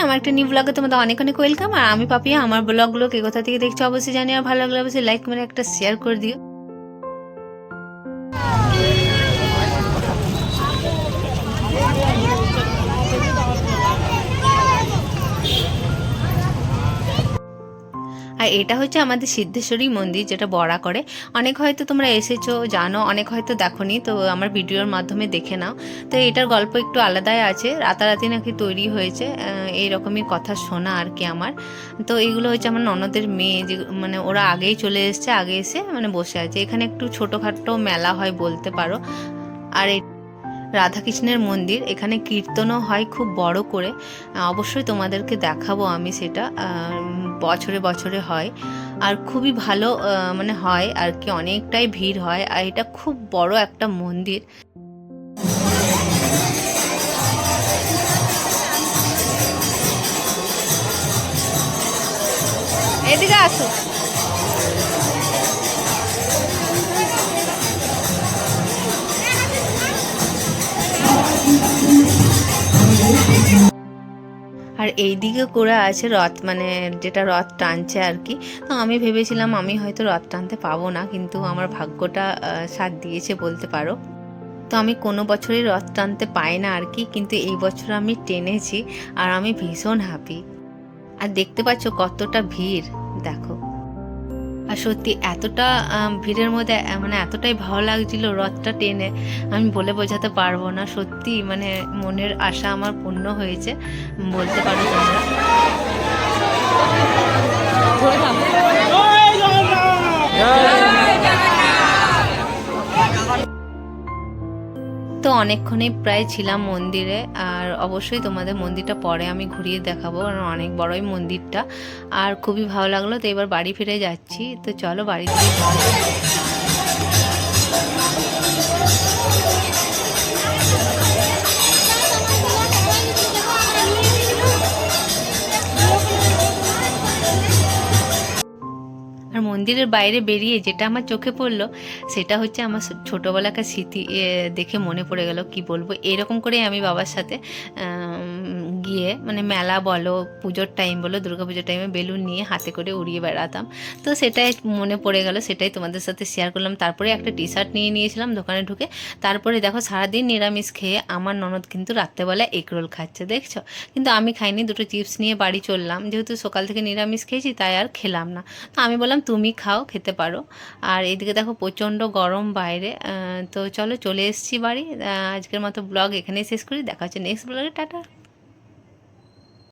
আমার একটা নিউ ব্লগে তোমাদের অনেক অনেক ওয়েলকাম। আর আমি পাপিয়া। আমার ব্লগগুলো কে কোথা থেকে দেখছো অবশ্যই জানি, আর ভালো লাগলে অবশ্যই লাইক করে একটা শেয়ার করে দিও। আর এটা হচ্ছে আমাদের সিদ্ধেশ্বরী মন্দির, যেটা বড়া করে। অনেক হয়তো তোমরা এসেছো জানো, অনেক হয়তো দেখোনি, তো আমার ভিডিওর মাধ্যমে দেখে নাও। তো এটার গল্প একটু আলাদাই আছে, রাতারাতি নাকি তৈরি হয়েছে, এইরকমই কথা শোনা আর কি আমার। তো এইগুলো হচ্ছে আমার ননদের মেয়ে, যে মানে ওরা আগেই চলে এসছে, আগে এসে মানে বসে আছে এখানে। একটু ছোটোখাটো মেলা হয় বলতে পারো। আর রাধাকৃষ্ণের মন্দির, এখানে কীর্তনও হয় খুব বড় করে। অবশ্যই তোমাদেরকে দেখাবো আমি সেটা। বছরে বছরে হয়, আর খুবই ভালো মানে হয় আর কি, অনেকটাই ভিড় হয়। আর এটা খুব বড় একটা মন্দির। এদিকে আসো। আর এই দিকে করে আছে রথ, মানে যেটা রথ টানছে আর কি। তো আমি ভেবেছিলাম আমি হয়তো রথ টানতে পাবো না, কিন্তু আমার ভাগ্যটা সাথ দিয়েছে বলতে পারো। তো আমি কোনো বছরই রথ টানতে পাই না আর কি, কিন্তু এই বছর আমি টেনেছি, আর আমি ভীষণ হ্যাপি। আর দেখতে পাচ্ছ কতটা ভিড়, দেখো। আর সত্যি এতটা ভিড়ের মধ্যে মানে এতটাই ভালো লাগছিল রথটা টেনে, আমি বলে বোঝাতে পারবো না। সত্যি মানে মনের আশা আমার পূর্ণ হয়েছে বলতে পারো তোমরা। তো অনেকক্ষণই প্রায় ছিলাম মন্দিরে। আর অবশ্যই তোমাদের মন্দিরটা পরে আমি ঘুরিয়ে দেখাবো, কারণ অনেক বড়ই মন্দিরটা। আর খুবই ভালো লাগলো। তো এবার বাড়ি ফিরে যাচ্ছি, তো চলো বাড়িতে যাওয়া যাক। আর মন্দিরের বাইরে বেরিয়ে যেটা আমার চোখে পড়লো, সেটা হচ্ছে আমার ছোটোবেলাকার স্মৃতি। দেখে মনে পড়ে গেল, কি বলবো, এরকম করে আমি বাবার সাথে গিয়ে মানে মেলা বলো, পুজোর টাইম বলো, দুর্গাপুজোর টাইমে বেলুন নিয়ে হাতে করে উড়িয়ে বেড়াতাম। তো সেটাই মনে পড়ে গেল, সেটাই তোমাদের সাথে শেয়ার করলাম। তারপরে একটা টি শার্ট নিয়ে নিয়েছিলাম দোকানে ঢুকে। তারপরে দেখো সারাদিন নিরামিষ খেয়ে আমার ননদ কিন্তু রাত্রেবেলা এগরোল খাচ্ছে, দেখছো। কিন্তু আমি খাইনি, দুটো চিপস নিয়ে বাড়ি চললাম, যেহেতু সকাল থেকে নিরামিষ খেয়েছি তাই আর খেলাম না। তো আমি বললাম তুমি খাও, খেতে পারো। আর এইদিকে দেখো প্রচণ্ড গরম বাইরে। তো চলো চলে এসেছি বাড়ি। আজকের মতো ব্লগ এখানেই শেষ করি, দেখা হচ্ছে নেক্সট ব্লগে, টাটা।